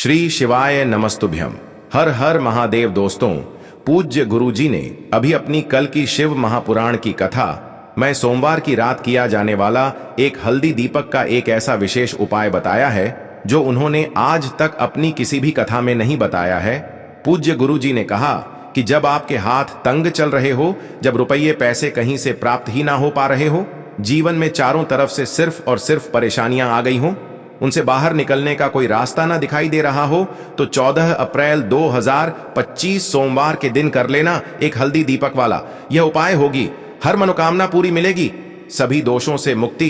श्री शिवाय नमस्तुभ्यम। हर हर महादेव। दोस्तों, पूज्य गुरुजी ने अभी अपनी कल की शिव महापुराण की कथा मैं सोमवार की रात किया जाने वाला एक हल्दी दीपक का एक ऐसा विशेष उपाय बताया है जो उन्होंने आज तक अपनी किसी भी कथा में नहीं बताया है। पूज्य गुरुजी ने कहा कि जब आपके हाथ तंग चल रहे हो, जब रुपये पैसे कहीं से प्राप्त ही ना हो पा रहे हो, जीवन में चारों तरफ से सिर्फ और सिर्फ परेशानियां आ गई हो, उनसे बाहर निकलने का कोई रास्ता ना दिखाई दे रहा हो, तो 14 अप्रैल 2025 सोमवार के दिन कर लेना एक हल्दी दीपक वाला यह उपाय। होगी हर मनोकामना पूरी मिलेगी, सभी दोषों से मुक्ति,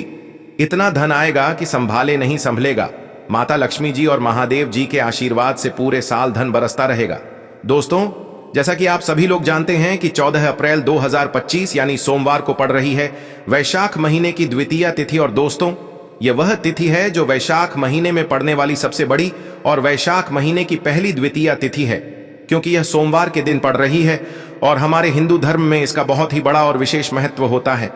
इतना धन आएगा कि संभाले नहीं संभलेगा। माता लक्ष्मी जी और महादेव जी के आशीर्वाद से पूरे साल धन बरसता रहेगा। दोस्तों, जैसा कि आप सभी लोग जानते हैं कि 14 अप्रैल 2025 यानी सोमवार को पड़ रही है वैशाख महीने की द्वितीय तिथि। और दोस्तों, यह वह तिथि है जो वैशाख महीने में पड़ने वाली सबसे बड़ी और वैशाख महीने की पहली द्वितीय तिथि है, क्योंकि यह सोमवार के दिन पड़ रही है और हमारे हिंदू धर्म में इसका बहुत ही बड़ा और विशेष महत्व होता है।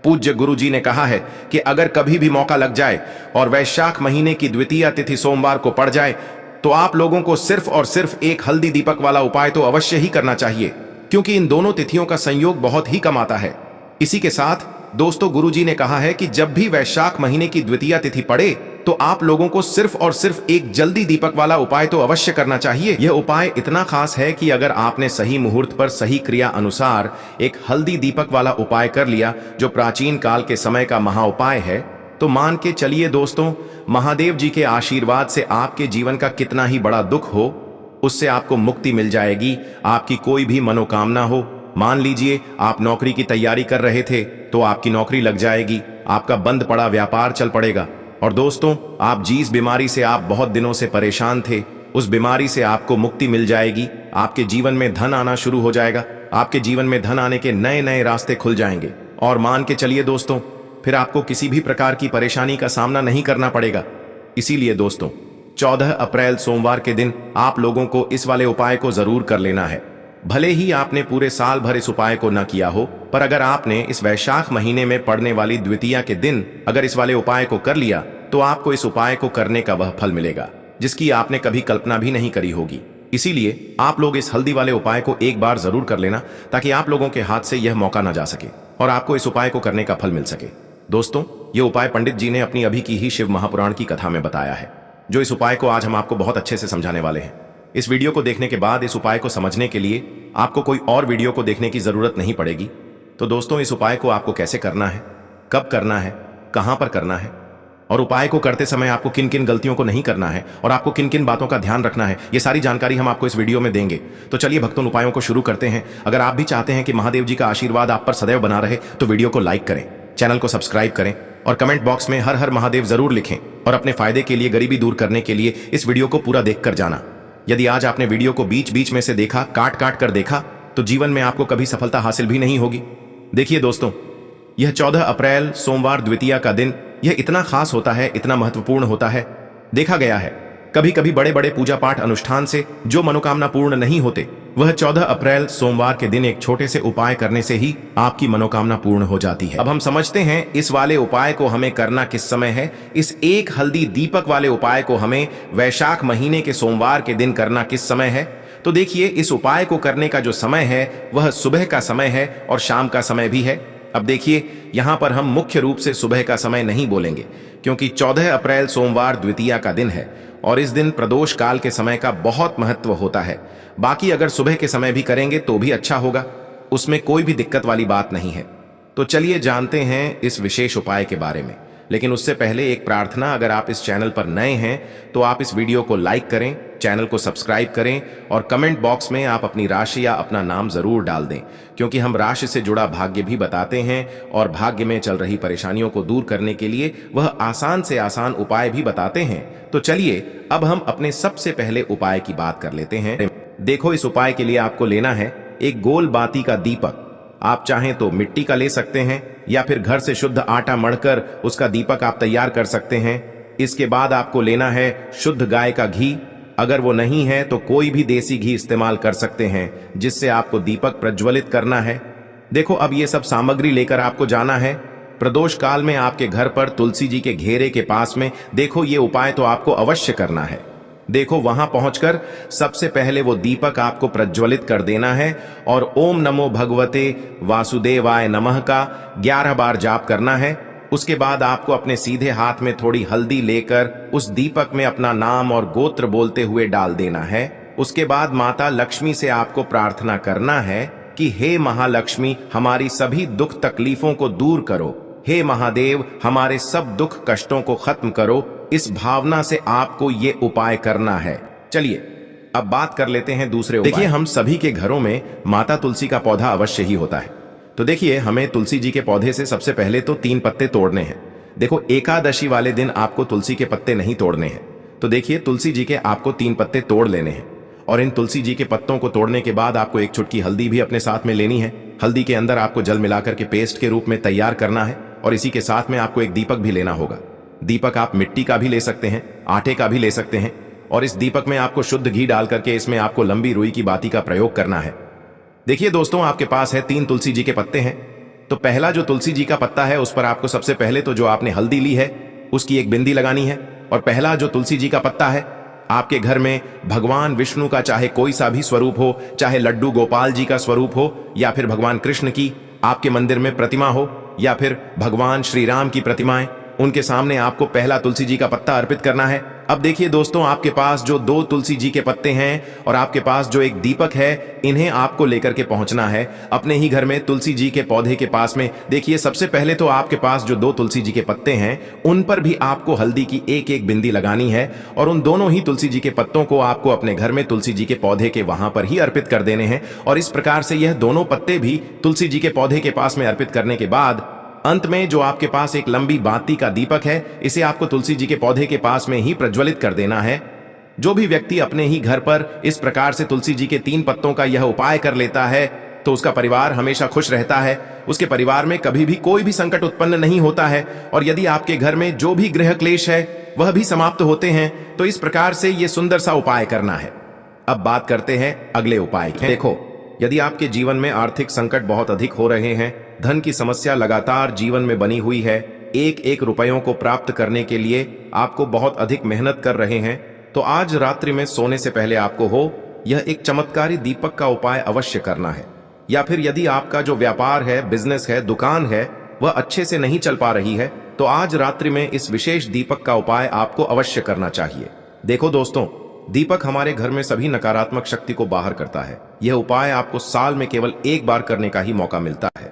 पूज्य गुरु जी ने कहा है कि अगर कभी भी मौका लग जाए और वैशाख महीने की द्वितीय तिथि सोमवार को पड़ जाए तो आप लोगों को सिर्फ और सिर्फ एक हल्दी दीपक वाला उपाय तो अवश्य ही करना चाहिए, क्योंकि इन दोनों तिथियों का संयोग बहुत ही कम आता है। इसी के साथ दोस्तों, गुरुजी ने कहा है कि जब भी वैशाख महीने की द्वितीय तिथि पड़े तो आप लोगों को सिर्फ और सिर्फ एक जल्दी दीपक वाला उपाय तो अवश्य करना चाहिए। यह उपाय इतना खास है कि अगर आपने सही मुहूर्त पर सही क्रिया अनुसार एक हल्दी दीपक वाला उपाय कर लिया, जो प्राचीन काल के समय का महा उपाय है, तो मान के चलिए दोस्तों, महादेव जी के आशीर्वाद से आपके जीवन का कितना ही बड़ा दुख हो, उससे आपको मुक्ति मिल जाएगी। आपकी कोई भी मनोकामना हो, मान लीजिए आप नौकरी की तैयारी कर रहे थे तो आपकी नौकरी लग जाएगी, आपका बंद पड़ा व्यापार चल पड़ेगा। और दोस्तों, आप जिस बीमारी से आप बहुत दिनों से परेशान थे, उस बीमारी से आपको मुक्ति मिल जाएगी। आपके जीवन में धन आना शुरू हो जाएगा, आपके जीवन में धन आने के नए नए रास्ते खुल जाएंगे। और मान के चलिए दोस्तों, फिर आपको किसी भी प्रकार की परेशानी का सामना नहीं करना पड़ेगा। इसीलिए दोस्तों, 14 अप्रैल सोमवार के दिन आप लोगों को इस वाले उपाय को जरूर कर लेना है। भले ही आपने पूरे साल भर इस उपाय को न किया हो, पर अगर आपने इस वैशाख महीने में पड़ने वाली द्वितीया के दिन अगर इस वाले उपाय को कर लिया, तो आपको इस उपाय को करने का वह फल मिलेगा जिसकी आपने कभी कल्पना भी नहीं करी होगी। इसीलिए आप लोग इस हल्दी वाले उपाय को एक बार जरूर कर लेना, ताकि आप लोगों के हाथ से यह मौका न जा सके और आपको इस उपाय को करने का फल मिल सके। दोस्तों, यह उपाय पंडित जी ने अपनी अभी की ही शिव महापुराण की कथा में बताया है, जो इस उपाय को आज हम आपको बहुत अच्छे से समझाने वाले हैं। इस वीडियो को देखने के बाद इस उपाय को समझने के लिए आपको कोई और वीडियो को देखने की जरूरत नहीं पड़ेगी। तो दोस्तों, इस उपाय को आपको कैसे करना है, कब करना है, कहां पर करना है, और उपाय को करते समय आपको किन किन गलतियों को नहीं करना है और आपको किन किन बातों का ध्यान रखना है, ये सारी जानकारी हम आपको इस वीडियो में देंगे। तो चलिए भक्तों, उपायों को शुरू करते हैं। अगर आप भी चाहते हैं कि महादेव जी का आशीर्वाद आप पर सदैव बना रहे, तो वीडियो को लाइक करें, चैनल को सब्सक्राइब करें और कमेंट बॉक्स में हर हर महादेव जरूर लिखें। और अपने फायदे के लिए, गरीबी दूर करने के लिए इस वीडियो को पूरा देखकर जाना। यदि आज आपने वीडियो को बीच बीच में से देखा, काट काट कर देखा, तो जीवन में आपको कभी सफलता हासिल भी नहीं होगी। देखिए दोस्तों, यह 14 अप्रैल सोमवार द्वितीया का दिन यह इतना खास होता है, इतना महत्वपूर्ण होता है। देखा गया है कभी कभी बड़े बड़े पूजा पाठ अनुष्ठान से जो मनोकामना पूर्ण नहीं होते, वह 14 अप्रैल सोमवार के दिन एक छोटे से उपाय करने से ही आपकी मनोकामना पूर्ण हो जाती है। अब हम समझते हैं इस वाले उपाय को हमें करना किस समय है। इस एक हल्दी दीपक वाले उपाय को हमें वैशाख महीने के सोमवार के दिन करना किस समय है। तो देखिए, इस उपाय को करने का जो समय है वह सुबह का समय है और शाम का समय भी है। अब देखिए, यहां पर हम मुख्य रूप से सुबह का समय नहीं बोलेंगे, क्योंकि 14 अप्रैल सोमवार द्वितीया का दिन है और इस दिन प्रदोष काल के समय का बहुत महत्व होता है। बाकी अगर सुबह के समय भी करेंगे तो भी अच्छा होगा, उसमें कोई भी दिक्कत वाली बात नहीं है। तो चलिए जानते हैं इस विशेष उपाय के बारे में। लेकिन उससे पहले एक प्रार्थना, अगर आप इस चैनल पर नए हैं तो आप इस वीडियो को लाइक करें, चैनल को सब्सक्राइब करें और कमेंट बॉक्स में आप अपनी राशि या अपना नाम जरूर डाल दें, क्योंकि हम राशि से जुड़ा भाग्य भी बताते हैं और भाग्य में चल रही परेशानियों को दूर करने के लिए वह आसान से आसान उपाय भी बताते हैं। तो चलिए अब हम अपने सबसे पहले उपाय की बात कर लेते हैं। देखो, इस उपाय के लिए आपको लेना है एक गोल बाती का दीपक। आप चाहें तो मिट्टी का ले सकते हैं या फिर घर से शुद्ध आटा मढ़कर उसका दीपक आप तैयार कर सकते हैं। इसके बाद आपको लेना है शुद्ध गाय का घी। अगर वो नहीं है तो कोई भी देसी घी इस्तेमाल कर सकते हैं, जिससे आपको दीपक प्रज्वलित करना है। देखो, अब ये सब सामग्री लेकर आपको जाना है प्रदोष काल में आपके घर पर तुलसी जी के घेरे के पास में। देखो, ये उपाय तो आपको अवश्य करना है। देखो वहां पहुंचकर सबसे पहले वो दीपक आपको प्रज्वलित कर देना है और ओम नमो भगवते वासुदेवाय नमः का 11 बार जाप करना है। उसके बाद आपको अपने सीधे हाथ में थोड़ी हल्दी लेकर उस दीपक में अपना नाम और गोत्र बोलते हुए डाल देना है। उसके बाद माता लक्ष्मी से आपको प्रार्थना करना है कि हे महालक्ष्मी, हमारी सभी दुख तकलीफों को दूर करो। हे महादेव, हमारे सब दुख कष्टों को खत्म करो। इस भावना से आपको ये उपाय करना है। चलिए अब बात कर लेते हैं दूसरे उपाय। देखिए, हम सभी के घरों में माता तुलसी का पौधा अवश्य ही होता है। तो देखिए, हमें तुलसी जी के पौधे से सबसे पहले तो 3 पत्ते तोड़ने हैं। देखो, एकादशी वाले दिन आपको तुलसी के पत्ते नहीं तोड़ने हैं। तो देखिए, तुलसी जी के आपको 3 पत्ते तोड़ लेने हैं और इन तुलसी जी के पत्तों को तोड़ने के बाद आपको एक चुटकी हल्दी भी अपने साथ में लेनी है। हल्दी के अंदर आपको जल मिलाकर के पेस्ट के रूप में तैयार करना है और इसी के साथ में आपको एक दीपक भी लेना होगा। दीपक आप मिट्टी का भी ले सकते हैं, आटे का भी ले सकते हैं और इस दीपक में आपको शुद्ध घी डाल करके इसमें आपको लंबी रुई की बाती का प्रयोग करना है। देखिए दोस्तों, आपके पास है 3 तुलसी जी के पत्ते हैं। तो पहला जो तुलसी जी का पत्ता है उस पर आपको सबसे पहले तो जो आपने हल्दी ली है उसकी एक बिंदी लगानी है। और पहला जो तुलसी जी का पत्ता है, आपके घर में भगवान विष्णु का चाहे कोई सा भी स्वरूप हो, चाहे लड्डू गोपाल जी का स्वरूप हो या फिर भगवान कृष्ण की आपके मंदिर में प्रतिमा हो या फिर भगवान श्री राम की प्रतिमाएं, उनके सामने आपको पहला तुलसी जी का पत्ता अर्पित करना है। अब देखिए दोस्तों, आपके पास जो 2 तुलसी जी के पत्ते हैं और आपके पास जो एक दीपक है, इन्हें आपको लेकर के पहुंचना है अपने ही घर में तुलसी जी के पौधे के पास में। देखिए, सबसे पहले तो आपके पास जो 2 तुलसी जी के पत्ते हैं उन पर भी आपको हल्दी की एक बिंदी लगानी है और उन दोनों ही तुलसी जी के पत्तों को आपको अपने घर में तुलसी जी के पौधे के वहां पर ही अर्पित कर देने हैं। और इस प्रकार से यह दोनों पत्ते भी तुलसी जी के पौधे के पास में अर्पित करने के बाद अंत में जो आपके पास एक लंबी बाती का दीपक है, इसे आपको तुलसी जी के पौधे के पास में ही प्रज्वलित कर देना है। जो भी व्यक्ति अपने ही घर पर इस प्रकार से तुलसी जी के 3 पत्तों का यह उपाय कर लेता है तो उसका परिवार हमेशा खुश रहता है। उसके परिवार में कभी भी कोई भी संकट उत्पन्न नहीं होता है और यदि आपके घर में जो भी गृह क्लेश है वह भी समाप्त होते हैं। तो इस प्रकार से यह सुंदर सा उपाय करना है। अब बात करते हैं अगले उपाय की। देखो, यदि आपके जीवन में आर्थिक संकट बहुत अधिक हो रहे हैं, धन की समस्या लगातार जीवन में बनी हुई है, एक रुपयों को प्राप्त करने के लिए आपको बहुत अधिक मेहनत कर रहे हैं, तो आज रात्रि में सोने से पहले आपको हो यह एक चमत्कारी दीपक का उपाय अवश्य करना है। या फिर यदि आपका जो व्यापार है, बिजनेस है, दुकान है, वह अच्छे से नहीं चल पा रही है, तो आज रात्रि में इस विशेष दीपक का उपाय आपको अवश्य करना चाहिए। देखो दोस्तों, दीपक हमारे घर में सभी नकारात्मक शक्ति को बाहर करता है। यह उपाय आपको साल में केवल 1 बार करने का ही मौका मिलता है।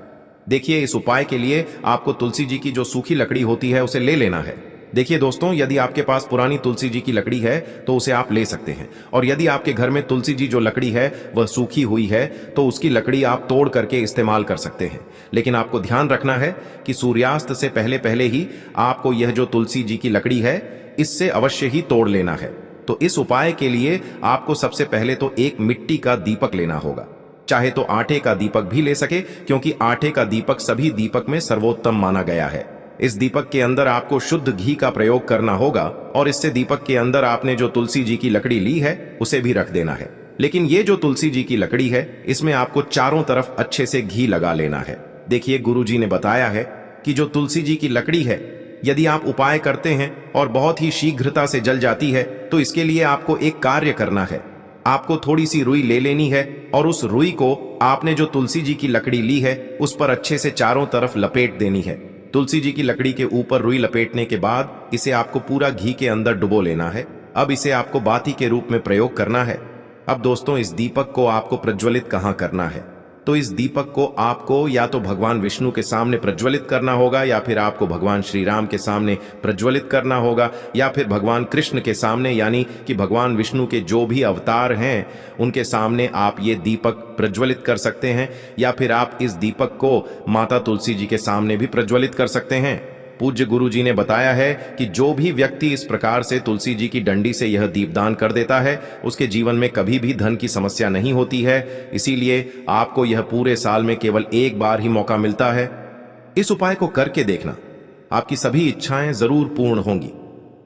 देखिए, इस उपाय के लिए आपको तुलसी जी की जो सूखी लकड़ी होती है उसे ले लेना है। देखिए दोस्तों, यदि आपके पास पुरानी तुलसी जी की लकड़ी है तो उसे आप ले सकते हैं और यदि आपके घर में तुलसी जी जो लकड़ी है वह सूखी हुई है तो उसकी लकड़ी आप तोड़ करके इस्तेमाल कर सकते हैं। लेकिन आपको ध्यान रखना है कि सूर्यास्त से पहले पहले ही आपको यह जो तुलसी जी की लकड़ी है इससे अवश्य ही तोड़ लेना है। तो इस उपाय के लिए आपको सबसे पहले तो एक मिट्टी का दीपक लेना होगा। चाहे तो आटे का दीपक भी ले सके, क्योंकि आटे का दीपक सभी दीपक में सर्वोत्तम माना गया है। इस दीपक के अंदर आपको शुद्ध घी का प्रयोग करना होगा और इससे दीपक के अंदर आपने जो तुलसी जी की लकड़ी ली है उसे भी रख देना है। लेकिन ये जो तुलसी जी की लकड़ी है इसमें आपको चारों तरफ अच्छे से घी लगा लेना है। देखिए, गुरु जी ने बताया है कि जो तुलसी जी की लकड़ी है, यदि आप उपाय करते हैं और बहुत ही शीघ्रता से जल जाती है तो इसके लिए आपको एक कार्य करना है। आपको थोड़ी सी रुई ले लेनी है और उस रुई को आपने जो तुलसी जी की लकड़ी ली है उस पर अच्छे से चारों तरफ लपेट देनी है। तुलसी जी की लकड़ी के ऊपर रुई लपेटने के बाद इसे आपको पूरा घी के अंदर डुबो लेना है। अब इसे आपको बाती के रूप में प्रयोग करना है। अब दोस्तों, इस दीपक को आपको प्रज्वलित कहाँ करना है? तो इस दीपक को आपको या तो भगवान विष्णु के सामने प्रज्वलित करना होगा या फिर आपको भगवान श्री राम के सामने प्रज्वलित करना होगा या फिर भगवान कृष्ण के सामने, यानी कि भगवान विष्णु के जो भी अवतार हैं उनके सामने आप ये दीपक प्रज्वलित कर सकते हैं। या फिर आप इस दीपक को माता तुलसी जी के सामने भी प्रज्वलित कर सकते हैं। पूज्य गुरु जी ने बताया है कि जो भी व्यक्ति इस प्रकार से तुलसी जी की डंडी से यह दीपदान कर देता है उसके जीवन में कभी भी धन की समस्या नहीं होती है। इसीलिए आपको यह पूरे साल में केवल 1 बार ही मौका मिलता है। इस उपाय को करके देखना, आपकी सभी इच्छाएं जरूर पूर्ण होंगी।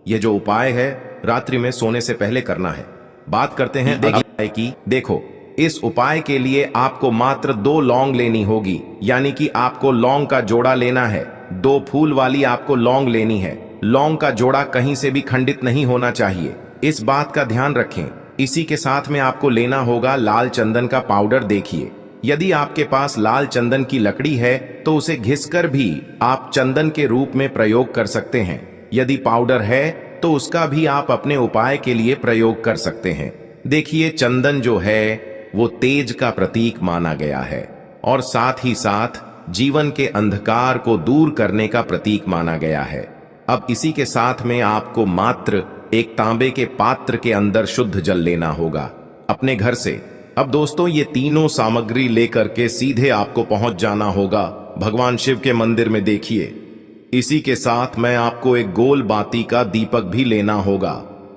यह जो उपाय है रात्रि में सोने से पहले करना है। बात करते हैं उपाय की। देखो, इस उपाय के लिए आपको मात्र 2 लौंग लेनी होगी, यानी कि आपको लौंग का जोड़ा लेना है। 2 फूल वाली आपको लौंग लेनी है। लौंग का जोड़ा कहीं से भी खंडित नहीं होना चाहिए। इस बात का ध्यान रखें। इसी के साथ में आपको लेना होगा लाल चंदन का पाउडर। देखिए, यदि आपके पास लाल चंदन की लकड़ी है तो उसे घिसकर भी आप चंदन के रूप में प्रयोग कर सकते हैं। यदि पाउडर है तो उसका भी आप अपने उपाय के लिए प्रयोग कर सकते हैं। देखिए, चंदन जो है वो तेज का प्रतीक माना गया है और साथ ही साथ जीवन के अंधकार को दूर करने का प्रतीक माना गया है। अब इसी के साथ में आपको मात्र एक तांबे के पात्र के अंदर शुद्ध जल लेना होगा अपने घर से। अब दोस्तों, ये तीनों सामग्री लेकर के सीधे आपको पहुंच जाना होगा भगवान शिव के मंदिर में। देखिए, इसी के साथ में आपको एक गोल बाती का दीपक भी लेना होगा।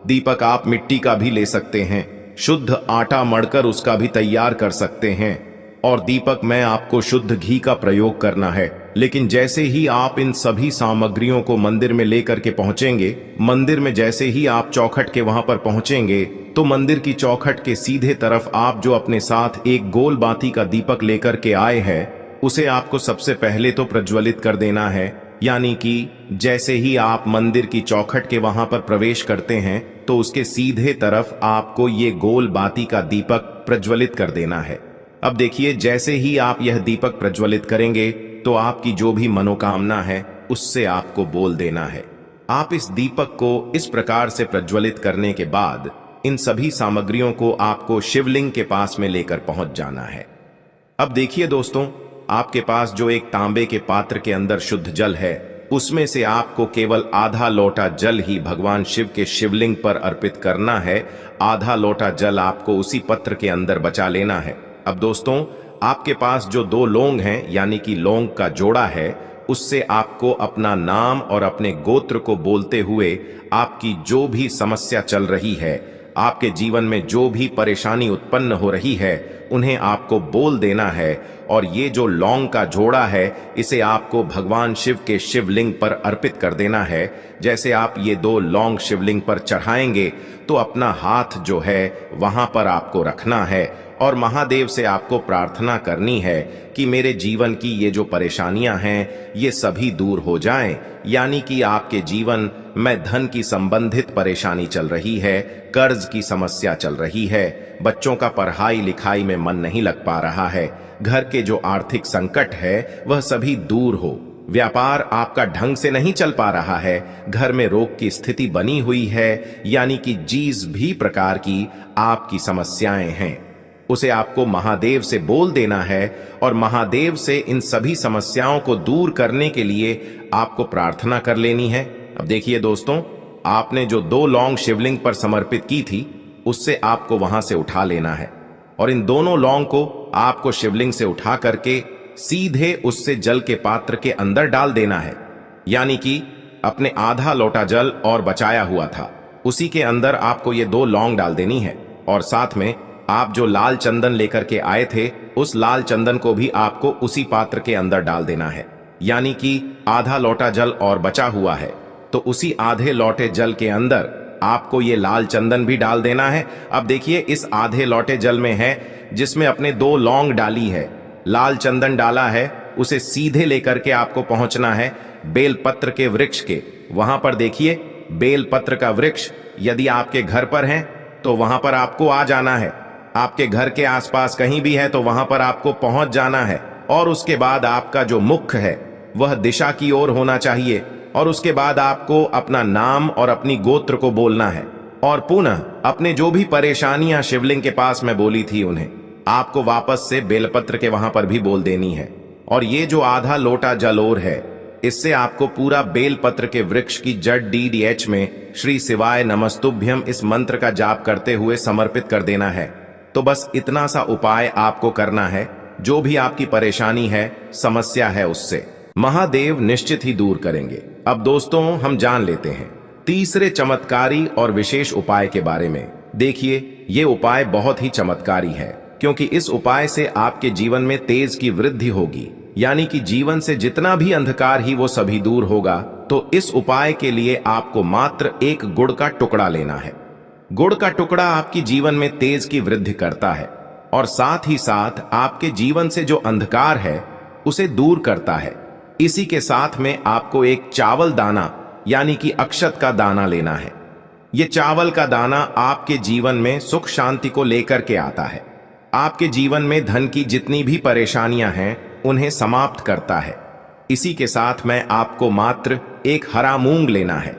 दीपक आप मिट्टी का भी ले सकते हैं, शुद्ध आटा मढ़कर उसका भी तैयार कर सकते हैं। और दीपक में आपको शुद्ध घी का प्रयोग करना है। लेकिन जैसे ही आप इन सभी सामग्रियों को मंदिर में लेकर के पहुंचेंगे, मंदिर में जैसे ही आप चौखट के वहां पर पहुंचेंगे तो मंदिर की चौखट के सीधे तरफ आप जो अपने साथ एक गोल बाती का दीपक लेकर के आए हैं, उसे आपको सबसे पहले तो प्रज्वलित कर देना है। यानी कि जैसे ही आप मंदिर की चौखट के वहां पर प्रवेश करते हैं तो उसके सीधे तरफ आपको ये गोल बाती का दीपक प्रज्वलित कर देना है। अब देखिए, जैसे ही आप यह दीपक प्रज्वलित करेंगे तो आपकी जो भी मनोकामना है उससे आपको बोल देना है। आप इस दीपक को इस प्रकार से प्रज्वलित करने के बाद इन सभी सामग्रियों को आपको शिवलिंग के पास में लेकर पहुंच जाना है। अब देखिए दोस्तों, आपके पास जो एक तांबे के पात्र के अंदर शुद्ध जल है, उसमें से आपको केवल आधा लोटा जल ही भगवान शिव के शिवलिंग पर अर्पित करना है। आधा लोटा जल आपको उसी पत्र के अंदर बचा लेना है। अब दोस्तों, आपके पास जो 2 लौंग हैं, यानी कि लौंग का जोड़ा है, उससे आपको अपना नाम और अपने गोत्र को बोलते हुए आपकी जो भी समस्या चल रही है, आपके जीवन में जो भी परेशानी उत्पन्न हो रही है, उन्हें आपको बोल देना है। और ये जो लौंग का जोड़ा है, इसे आपको भगवान शिव के शिवलिंग पर अर्पित कर देना है। जैसे आप ये 2 लौंग शिवलिंग पर चढ़ाएंगे तो अपना हाथ जो है वहां पर आपको रखना है और महादेव से आपको प्रार्थना करनी है कि मेरे जीवन की ये जो परेशानियां हैं ये सभी दूर हो जाएं। यानी कि आपके जीवन में धन की संबंधित परेशानी चल रही है, कर्ज की समस्या चल रही है, बच्चों का पढ़ाई लिखाई में मन नहीं लग पा रहा है, घर के जो आर्थिक संकट है वह सभी दूर हो, व्यापार आपका ढंग से नहीं चल पा रहा है, घर में रोग की स्थिति बनी हुई है, यानी कि जिस भी प्रकार की आपकी समस्याएं हैं उसे आपको महादेव से बोल देना है और महादेव से इन सभी समस्याओं को दूर करने के लिए आपको प्रार्थना कर लेनी है। अब देखिए दोस्तों, आपने जो 2 लौंग शिवलिंग पर समर्पित की थी, उससे आपको वहां से उठा लेना है और इन दोनों लौंग को आपको शिवलिंग से उठा करके सीधे उससे जल के पात्र के अंदर डाल देना है। यानी कि अपने आधा लोटा जल और बचाया हुआ था, उसी के अंदर आपको ये 2 लौंग डाल देनी है और साथ में आप जो लाल चंदन लेकर के आए थे, उस लाल चंदन को भी आपको उसी पात्र के अंदर डाल देना है। यानी कि आधा लोटा जल और बचा हुआ है तो उसी आधे लोटे जल के अंदर आपको ये लाल चंदन भी डाल देना है। अब देखिए, इस आधे लोटे जल में है जिसमें अपने 2 लौंग डाली है, लाल चंदन डाला है, उसे सीधे लेकर के आपको पहुंचना है बेलपत्र के वृक्ष के। वहां पर देखिए, बेलपत्र का वृक्ष यदि आपके घर पर है तो वहां पर आपको आ जाना है। आपके घर के आसपास कहीं भी है तो वहां पर आपको पहुंच जाना है और उसके बाद आपका जो मुख है वह दिशा की ओर होना चाहिए और उसके बाद आपको अपना नाम और अपनी गोत्र को बोलना है और पुनः अपने जो भी परेशानियां शिवलिंग के पास में बोली थी उन्हें आपको वापस से बेलपत्र के वहां पर भी बोल देनी है। और ये जो आधा लोटा जल और है, इससे आपको पूरा बेलपत्र के वृक्ष की जड़ DDH में श्री शिवाय नमस्तुभ्यम इस मंत्र का जाप करते हुए समर्पित कर देना है। तो बस इतना सा उपाय आपको करना है। जो भी आपकी परेशानी है, समस्या है, उससे महादेव निश्चित ही दूर करेंगे। अब दोस्तों, हम जान लेते हैं तीसरे चमत्कारी और विशेष उपाय के बारे में। देखिए, ये उपाय बहुत ही चमत्कारी है क्योंकि इस उपाय से आपके जीवन में तेज की वृद्धि होगी, यानी कि जीवन से जितना भी अंधकार ही वो सभी दूर होगा। तो इस उपाय के लिए आपको मात्र एक गुड़ का टुकड़ा लेना है। गुड़ का टुकड़ा आपकी जीवन में तेज की वृद्धि करता है और साथ ही साथ आपके जीवन से जो अंधकार है उसे दूर करता है। इसी के साथ में आपको एक चावल दाना यानी कि अक्षत का दाना लेना है। ये चावल का दाना आपके जीवन में सुख शांति को लेकर के आता है। आपके जीवन में धन की जितनी भी परेशानियां हैं उन्हें समाप्त करता है। इसी के साथ मैं आपको मात्र एक हरा मूंग लेना है।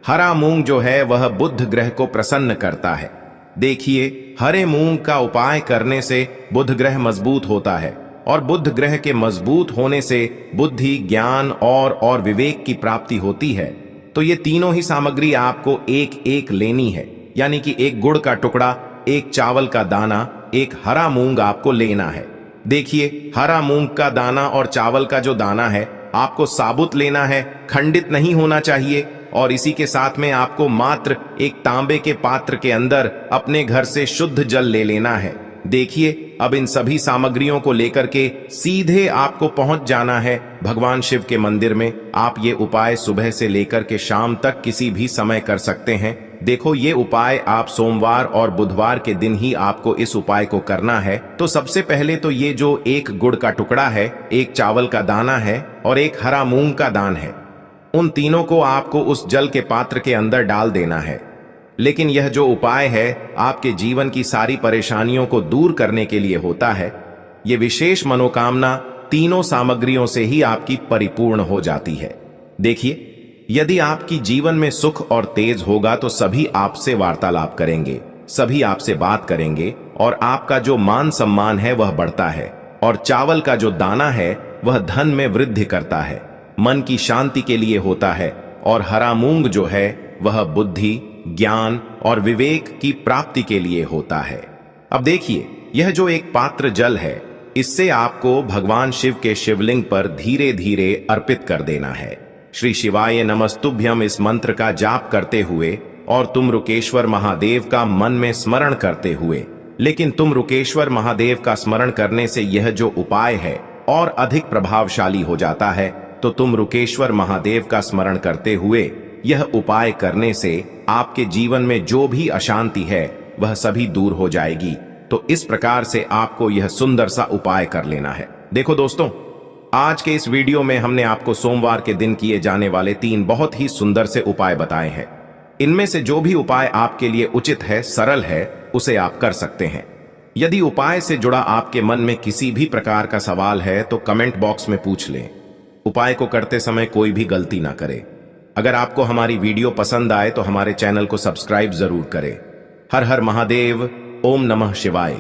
हरा मूंग जो है वह बुध ग्रह को प्रसन्न करता है। देखिए, हरे मूंग का उपाय करने से बुध ग्रह मजबूत होता है और बुध ग्रह के मजबूत होने से बुद्धि, ज्ञान और विवेक की प्राप्ति होती है। तो ये तीनों ही सामग्री आपको एक एक लेनी है, यानी कि एक गुड़ का टुकड़ा, एक चावल का दाना, एक हरा मूंग आपको लेना है। देखिए, हरा मूंग का दाना और चावल का जो दाना है आपको साबुत लेना है, खंडित नहीं होना चाहिए। और इसी के साथ में आपको मात्र एक तांबे के पात्र के अंदर अपने घर से शुद्ध जल ले लेना है। देखिए, अब इन सभी सामग्रियों को लेकर के सीधे आपको पहुंच जाना है भगवान शिव के मंदिर में। आप ये उपाय सुबह से लेकर के शाम तक किसी भी समय कर सकते हैं। देखो, ये उपाय आप सोमवार और बुधवार के दिन ही आपको इस उपाय को करना है। तो सबसे पहले तो ये जो एक गुड़ का टुकड़ा है, एक चावल का दाना है और एक हरा मूंग का दान है, उन तीनों को आपको उस जल के पात्र के अंदर डाल देना है। लेकिन यह जो उपाय है आपके जीवन की सारी परेशानियों को दूर करने के लिए होता है। यह विशेष मनोकामना तीनों सामग्रियों से ही आपकी परिपूर्ण हो जाती है। देखिए, यदि आपकी जीवन में सुख और तेज होगा तो सभी आपसे वार्तालाप करेंगे, सभी आपसे बात करेंगे और आपका जो मान सम्मान है वह बढ़ता है। और चावल का जो दाना है वह धन में वृद्धि करता है, मन की शांति के लिए होता है। और हरा मूंग जो है वह बुद्धि, ज्ञान और विवेक की प्राप्ति के लिए होता है। अब देखिए, यह जो एक पात्र जल है, इससे आपको भगवान शिव के शिवलिंग पर धीरे धीरे अर्पित कर देना है। श्री शिवाय नमस्तुभ्यम इस मंत्र का जाप करते हुए और तुम रुकेश्वर महादेव का मन में स्मरण करते हुए। लेकिन तुम रुकेश्वर महादेव का स्मरण करने से यह जो उपाय है और अधिक प्रभावशाली हो जाता है। तो तुम रुकेश्वर महादेव का स्मरण करते हुए यह उपाय करने से आपके जीवन में जो भी अशांति है वह सभी दूर हो जाएगी। तो इस प्रकार से आपको यह सुंदर सा उपाय कर लेना है। देखो दोस्तों, आज के इस वीडियो में हमने आपको सोमवार के दिन किए जाने वाले 3 बहुत ही सुंदर से उपाय बताए हैं। इनमें से जो भी उपाय आपके लिए उचित है, सरल है, उसे आप कर सकते हैं। यदि उपाय से जुड़ा आपके मन में किसी भी प्रकार का सवाल है तो कमेंट बॉक्स में पूछ लें। उपाय को करते समय कोई भी गलती ना करें। अगर आपको हमारी वीडियो पसंद आए तो हमारे चैनल को सब्सक्राइब जरूर करें। हर हर महादेव, ओम नमः शिवाय।